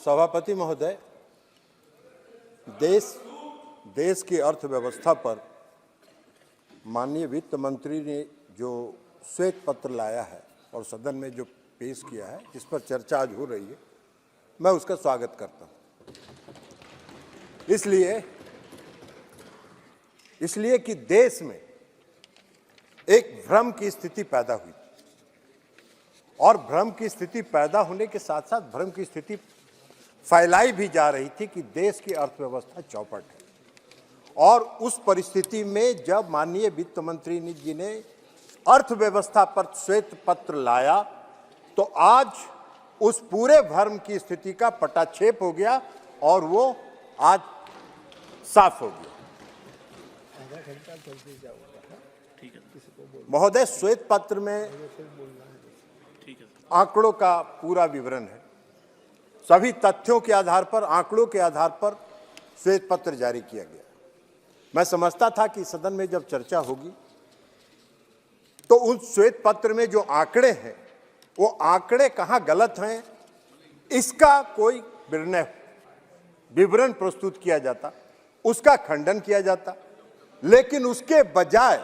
सभापति महोदय, देश की अर्थव्यवस्था पर माननीय वित्त मंत्री ने जो श्वेत पत्र लाया है और सदन में जो पेश किया है, जिस पर चर्चा आज हो रही है, मैं उसका स्वागत करता हूं। इसलिए कि देश में एक भ्रम की स्थिति पैदा हुई और भ्रम की स्थिति पैदा होने के साथ साथ भ्रम की स्थिति फैलाई भी जा रही थी कि देश की अर्थव्यवस्था चौपट है। और उस परिस्थिति में जब माननीय वित्त मंत्री जी ने अर्थव्यवस्था पर श्वेत पत्र लाया तो आज उस पूरे भ्रम की स्थिति का पटाक्षेप हो गया और वो आज साफ हो गया। महोदय, श्वेत पत्र में आंकड़ों का पूरा विवरण है। सभी तथ्यों के आधार पर, आंकड़ों के आधार पर श्वेत पत्र जारी किया गया। मैं समझता था कि सदन में जब चर्चा होगी तो उस श्वेत पत्र में जो आंकड़े हैं वो आंकड़े कहां गलत हैं इसका कोई विवरण प्रस्तुत किया जाता, उसका खंडन किया जाता, लेकिन उसके बजाय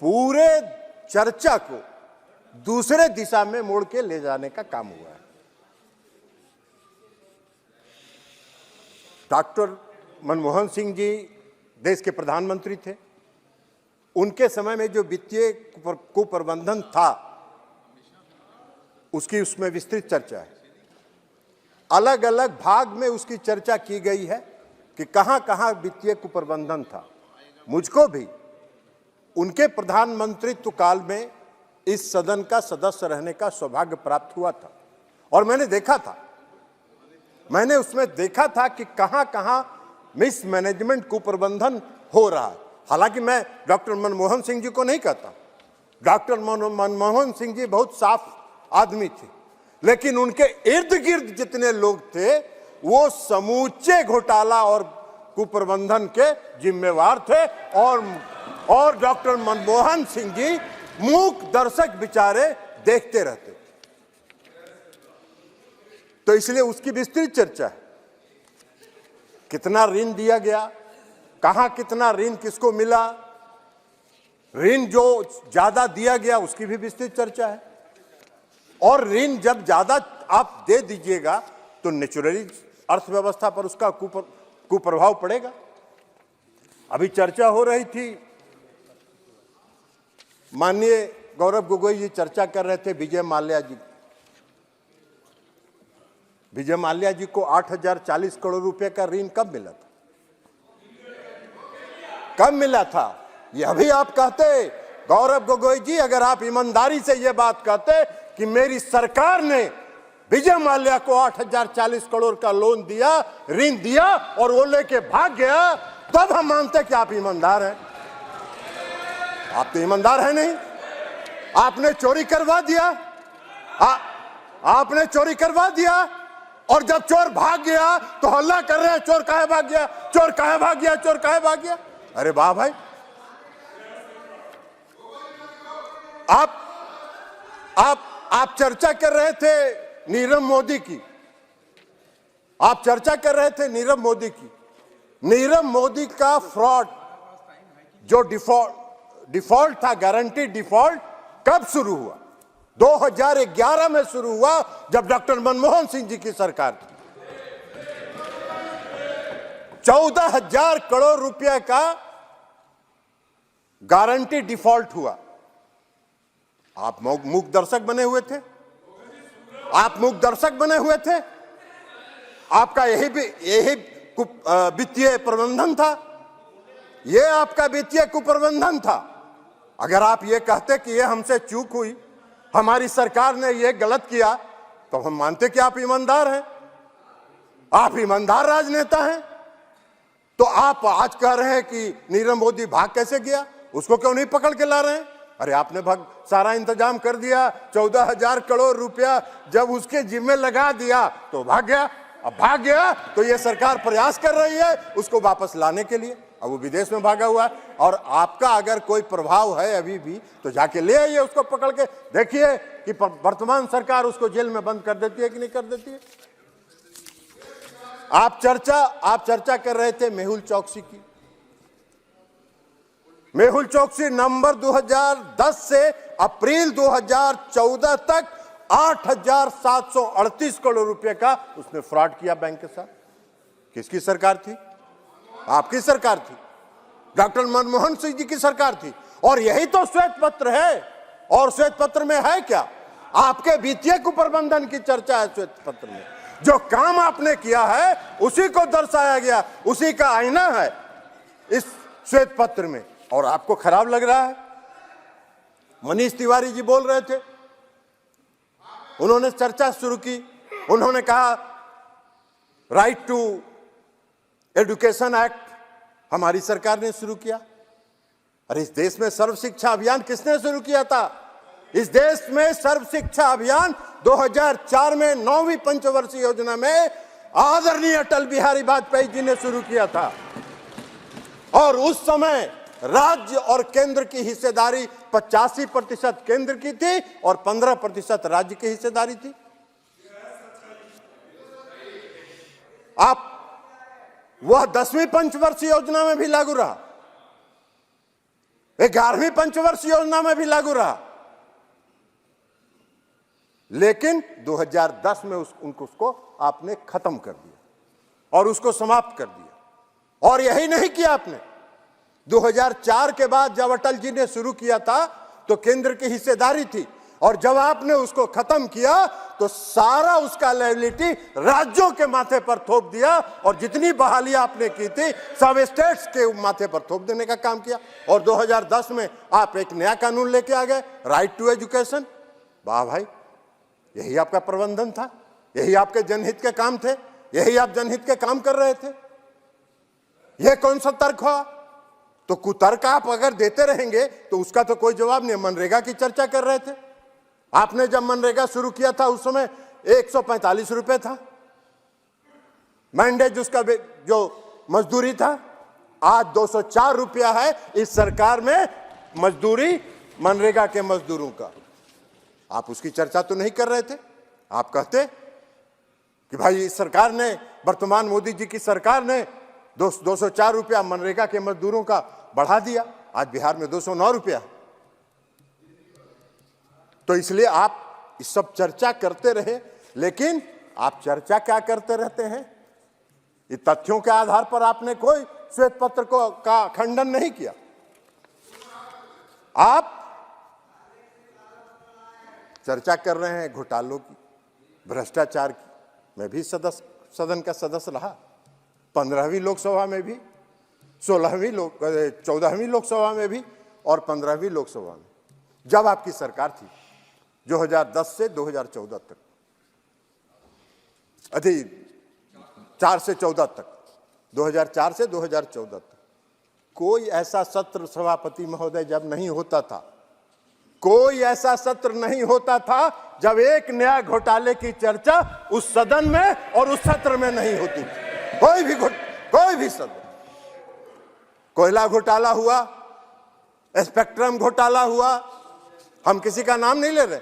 पूरे चर्चा को दूसरे दिशा में मोड़ के ले जाने का काम हुआ है। डॉक्टर मनमोहन सिंह जी देश के प्रधानमंत्री थे। उनके समय में जो वित्तीय कुप्रबंधन था उसकी उसमें विस्तृत चर्चा है। अलग अलग भाग में उसकी चर्चा की गई है कि कहां कहां वित्तीय कुप्रबंधन था। मुझको भी उनके प्रधानमंत्रित्व काल में इस सदन का सदस्य रहने का सौभाग्य प्राप्त हुआ था और मैंने उसमें देखा था कि कहां कहां मिसमैनेजमेंट कुप्रबंधन हो रहा है। हालांकि मैं डॉक्टर मनमोहन सिंह जी को नहीं कहता, डॉक्टर मनमोहन सिंह जी बहुत साफ आदमी थे, लेकिन उनके इर्द गिर्द जितने लोग थे वो समूचे घोटाला और कुप्रबंधन के जिम्मेवार थे और डॉक्टर मनमोहन सिंह जी मूक दर्शक बेचारे देखते रहते। तो इसलिए उसकी विस्तृत चर्चा है। कितना ऋण दिया गया, कहां कितना ऋण किसको मिला, ऋण जो ज्यादा दिया गया उसकी भी विस्तृत चर्चा है। और ऋण जब ज्यादा आप दे दीजिएगा तो नेचुरली अर्थव्यवस्था पर उसका कुप्रभाव पड़ेगा। अभी चर्चा हो रही थी, माननीय गौरव गोगोई जी चर्चा कर रहे थे विजय माल्या जी को 8,040 करोड़ रुपए का ऋण कब मिला था? यह भी आप कहते गौरव गोगोई जी, अगर आप ईमानदारी से यह बात कहते कि मेरी सरकार ने विजय माल्या को 8,040 करोड़ का लोन दिया, ऋण दिया और वो लेके भाग गया, तब हम मानते कि आप ईमानदार हैं। आप तो ईमानदार हैं नहीं। आपने चोरी करवा दिया, आपने चोरी करवा दिया और जब चोर भाग गया तो हल्ला कर रहे हैं चोर काहे भाग गया, चोर काहे भाग गया, चोर काहे भाग गया। अरे वाह भाई, आप चर्चा कर रहे थे नीरव मोदी की, आप चर्चा कर रहे थे नीरव मोदी का फ्रॉड जो डिफॉल्ट था, गारंटी डिफॉल्ट कब शुरू हुआ? 2011 में शुरू हुआ जब डॉक्टर मनमोहन सिंह जी की सरकार थी। 14,000 करोड़ रुपए का गारंटी डिफॉल्ट हुआ। आप मूक दर्शक बने हुए थे, आपका यही वित्तीय प्रबंधन था, यह आपका वित्तीय कुप्रबंधन था। अगर आप ये कहते कि ये हमसे चूक हुई, हमारी सरकार ने ये गलत किया, तो हम मानते कि आप ईमानदार हैं, आप ईमानदार राजनेता हैं। तो आप आज कह रहे हैं कि नीरव मोदी भाग कैसे गया, उसको क्यों नहीं पकड़ के ला रहे हैं? अरे आपने सारा इंतजाम कर दिया, 14,000 करोड़ रुपया जब उसके जिम्मे लगा दिया तो भाग गया। अब भाग गया तो ये सरकार प्रयास कर रही है उसको वापस लाने के लिए। अब वो विदेश में भागा हुआ है और आपका अगर कोई प्रभाव है अभी भी तो जाके ले आइए उसको पकड़ के, देखिए कि वर्तमान सरकार उसको जेल में बंद कर देती है कि नहीं कर देती है। आप चर्चा कर रहे थे मेहुल चौकसी की। मेहुल चौकसी नवंबर 2010 से अप्रैल 2014 तक 8,738 करोड़ रुपए का उसने फ्रॉड किया बैंक के साथ। किसकी सरकार थी? आपकी सरकार थी, डॉक्टर मनमोहन सिंह जी की सरकार थी। और यही तो श्वेत पत्र है। और श्वेत पत्र में है क्या? आपके वित्तीय कुप्रबंधन की चर्चा है श्वेत पत्र में। जो काम आपने किया है उसी को दर्शाया गया, उसी का आईना है इस श्वेत पत्र में। और आपको खराब लग रहा है। मनीष तिवारी जी बोल रहे थे, उन्होंने चर्चा शुरू की। उन्होंने कहा राइट टू एजुकेशन एक्ट हमारी सरकार ने शुरू किया। अरे इस देश में सर्व शिक्षा अभियान किसने शुरू किया था? इस देश में सर्व शिक्षा अभियान 2004 में 9वीं पंचवर्षीय योजना में आदरणीय अटल बिहारी वाजपेयी जी ने शुरू किया था। और उस समय राज्य और केंद्र की हिस्सेदारी 85% केंद्र की थी और 15% राज्य की हिस्सेदारी थी। आप वह 10वीं पंचवर्षीय योजना में भी लागू रहा, 11वीं पंचवर्षीय योजना में भी लागू रहा। लेकिन 2010 में उसको आपने खत्म कर दिया और उसको समाप्त कर दिया। और यही नहीं किया आपने। 2004 के बाद जब अटल जी ने शुरू किया था तो केंद्र की हिस्सेदारी थी, और जब आपने उसको खत्म किया तो सारा उसका लायबिलिटी राज्यों के माथे पर थोप दिया। और जितनी बहाली आपने की थी सब स्टेट्स के माथे पर थोप देने का काम किया। और 2010 में आप एक नया कानून लेके आ गए, राइट टू एजुकेशन। वाह भाई, यही आपका प्रबंधन था, यही आपके जनहित के काम थे, यही आप जनहित के काम कर रहे थे। यह कौन सा तर्क हुआ? तो कुतर्क आप अगर देते रहेंगे तो उसका तो कोई जवाब नहीं। मनरेगा की चर्चा कर रहे थे। आपने जब मनरेगा शुरू किया था उस समय 145 रुपए था मैंडेज, उसका जो मजदूरी था। आज 204 रुपया है इस सरकार में मजदूरी मनरेगा के मजदूरों का। आप उसकी चर्चा तो नहीं कर रहे थे। आप कहते कि भाई इस सरकार ने, वर्तमान मोदी जी की सरकार ने 204 रुपया मनरेगा के मजदूरों का बढ़ा दिया। आज बिहार में 209 रुपया। तो इसलिए आप इस सब चर्चा करते रहे, लेकिन आप चर्चा क्या करते रहते हैं? ये तथ्यों के आधार पर आपने कोई श्वेत पत्र का खंडन नहीं किया। आप चर्चा कर रहे हैं घोटालों की, भ्रष्टाचार की। मैं भी सदन का सदस्य रहा, 15वीं लोकसभा में भी, 14वीं लोकसभा में भी और 15वीं लोकसभा में, जब आपकी सरकार थी 2010 से 2014 तक, 4 से 14 तक, 2004 से 2014 तक कोई ऐसा सत्र सभापति महोदय जब नहीं होता था, कोई ऐसा सत्र नहीं होता था जब एक नया घोटाले की चर्चा उस सदन में और उस सत्र में नहीं होती थी। कोई भी सदन। कोयला घोटाला हुआ, स्पेक्ट्रम घोटाला हुआ, हम किसी का नाम नहीं ले रहे।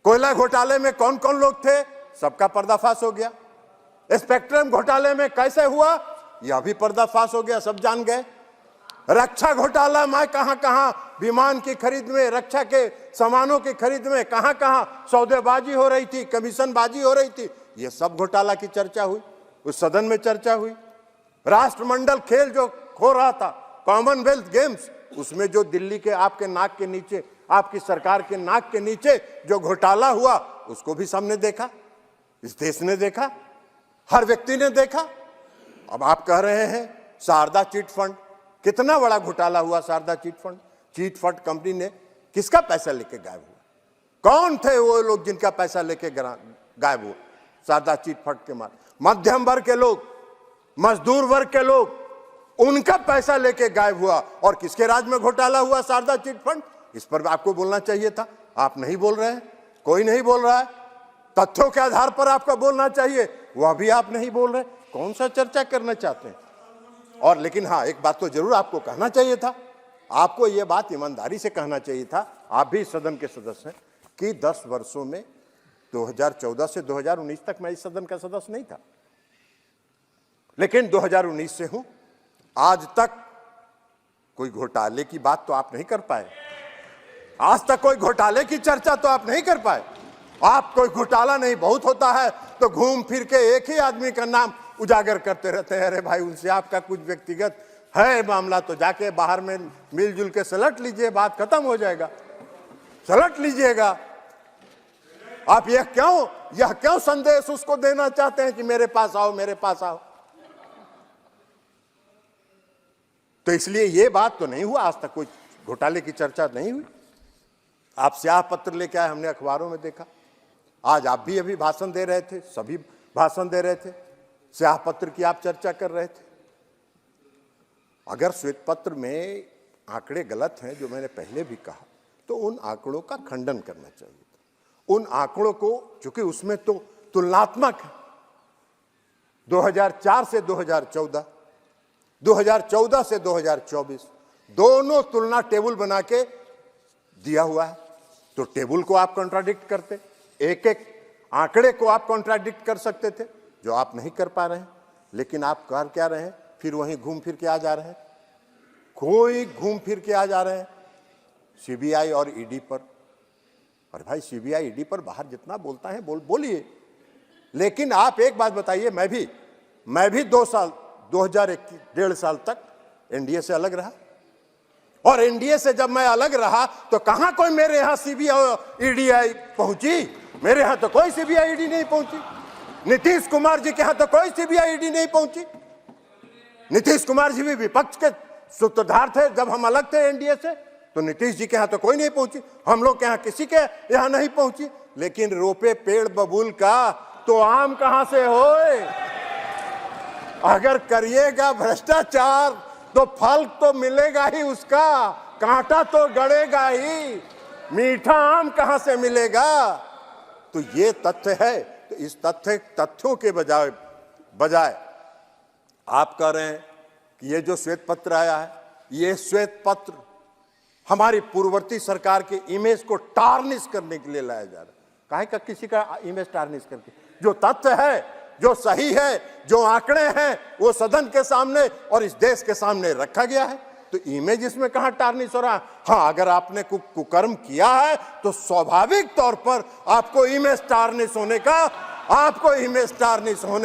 कोयला घोटाले में कौन कौन लोग थे सबका पर्दाफाश हो गया। स्पेक्ट्रम घोटाले में कैसे हुआ यह भी पर्दाफाश हो गया, सब जान गए। रक्षा घोटाला में कहां विमान की खरीद में, रक्षा के सामानों की खरीद में कहां सौदेबाजी हो रही थी, कमीशनबाजी हो रही थी, यह सब घोटाला की चर्चा हुई, उस सदन में चर्चा हुई। राष्ट्रमंडल खेल जो हो रहा था, कॉमनवेल्थ गेम्स, उसमें जो दिल्ली के आपके नाक के नीचे, आपकी सरकार के नाक के नीचे जो घोटाला हुआ उसको भी सबने देखा, इस देश ने देखा, हर व्यक्ति ने देखा। अब आप कह रहे हैं शारदा चिट फंड, कितना बड़ा घोटाला हुआ Sharda chit fund. Chit fund company ने किसका पैसा लेके गायब हुआ? कौन थे वो लोग जिनका पैसा लेके गायब हुआ शारदा चिट फंड के मार? मध्यम वर्ग के लोग, मजदूर वर्ग के लोग, उनका पैसा लेके गायब हुआ। और किसके राज में घोटाला हुआ शारदा चिट फंड? इस पर आपको बोलना चाहिए था, आप नहीं बोल रहे हैं, कोई नहीं बोल रहा है। तथ्यों के आधार पर आपका बोलना चाहिए, वह भी आप नहीं बोल रहे। कौन सा चर्चा करना चाहते हैं? और लेकिन हाँ, एक बात तो जरूर आपको कहना चाहिए था, आपको यह बात ईमानदारी से कहना चाहिए था, आप भी सदन के सदस्य हैं, कि 10 वर्षों में 2014 से 2019 तक मैं इस सदन का सदस्य नहीं था। लेकिन 2019 से हूं, आज तक कोई घोटाले की बात तो आप नहीं कर पाए। आज तक कोई घोटाले की चर्चा तो आप नहीं कर पाए। आप कोई घोटाला नहीं बहुत होता है तो घूम फिर के एक ही आदमी का नाम उजागर करते रहते हैं। अरे भाई, उनसे आपका कुछ व्यक्तिगत है मामला तो जाके बाहर में मिलजुल के सलट लीजिए, बात खत्म हो जाएगा, सलट लीजिएगा। आप यह क्यों संदेश उसको देना चाहते हैं कि मेरे पास आओ, मेरे पास आओ? तो इसलिए यह बात तो नहीं हुआ, आज तक कोई घोटाले की चर्चा नहीं हुई। आप स्याह पत्र लेके आए, हमने अखबारों में देखा। आज आप भी अभी भाषण दे रहे थे, सभी भाषण दे रहे थे, स्याह पत्र की आप चर्चा कर रहे थे। अगर श्वेत पत्र में आंकड़े गलत हैं, जो मैंने पहले भी कहा, तो उन आंकड़ों का खंडन करना चाहिए था। उन आंकड़ों को, चूंकि उसमें तो तुलनात्मक है, 2004 से 2014, 2014 से 2024 दोनों तुलना टेबल बना के दिया हुआ है। तो टेबल को आप कॉन्ट्राडिक्ट करते, एक एक आंकड़े को आप कॉन्ट्राडिक्ट कर सकते थे, जो आप नहीं कर पा रहे हैं। लेकिन आप कर क्या रहे हैं? फिर वहीं घूम फिर के आ जा रहे हैं। कोई घूम फिर के आ जा रहे हैं सीबीआई और ईडी पर। अरे भाई, सीबीआई ईडी पर बाहर जितना बोलता है बोलिए, लेकिन आप एक बात बताइए, मैं भी 2 साल 1.5 साल तक एनडीए से अलग रहा, और एनडीए से जब मैं अलग रहा तो कहां कोई मेरे यहां सीबीआई ईडी पहुंची? मेरे यहां तो कोई सीबीआई ईडी नहीं पहुंची। नीतीश कुमार जी के यहां तो कोई सीबीआई ईडी नहीं पहुंची। नीतीश कुमार जी भी विपक्ष के सूत्रधार थे जब हम अलग थे एनडीए से, तो नीतीश जी के यहां तो कोई नहीं पहुंची, हम लोग के यहां किसी के यहां नहीं पहुंची। लेकिन रोपे पेड़ बबूल का तो आम कहां से होए? अगर करिएगा भ्रष्टाचार तो फल तो मिलेगा ही उसका, कांटा तो गड़ेगा ही, मीठा आम कहां से मिलेगा? तो ये तथ्य है। तो इस तथ्यों के बजाय आप कह रहे हैं कि ये जो श्वेत पत्र आया है, ये श्वेत पत्र हमारी पूर्ववर्ती सरकार के इमेज को टार्निश करने के लिए लाया जा रहा है। काहे का किसी का इमेज टार्निश करके? जो तथ्य है, जो सही है, जो आंकड़े हैं, वो सदन के सामने और इस देश के सामने रखा गया है। तो इमेज इसमें कहां टार्निश हो रहा है? हाँ, अगर आपने कुकर्म किया है तो स्वाभाविक तौर पर आपको इमेज टार्निश होने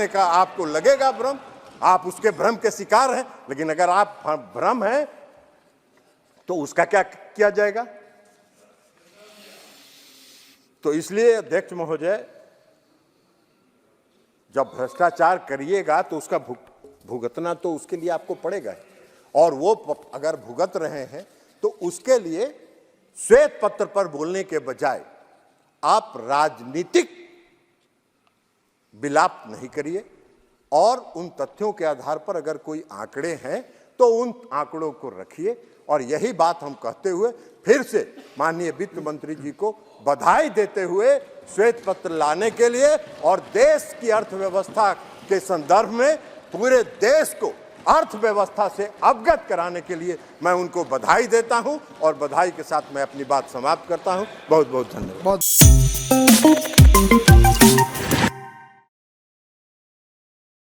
का आपको लगेगा भ्रम। आप उसके भ्रम के शिकार हैं। लेकिन अगर आप भ्रम हैं तो उसका क्या किया जाएगा? तो इसलिए अध्यक्ष महोदय, जब भ्रष्टाचार करिएगा तो उसका भुगतना तो उसके लिए आपको पड़ेगा, और वो अगर भुगत रहे हैं तो उसके लिए श्वेत पत्र पर बोलने के बजाय आप राजनीतिक विलाप नहीं करिए, और उन तथ्यों के आधार पर अगर कोई आंकड़े हैं तो उन आंकड़ों को रखिए। और यही बात हम कहते हुए फिर से माननीय वित्त मंत्री जी को बधाई देते हुए श्वेत पत्र लाने के लिए और देश की अर्थव्यवस्था के संदर्भ में पूरे देश को अर्थव्यवस्था से अवगत कराने के लिए मैं उनको बधाई देता हूं, और बधाई के साथ मैं अपनी बात समाप्त करता हूं। बहुत बहुत धन्यवाद।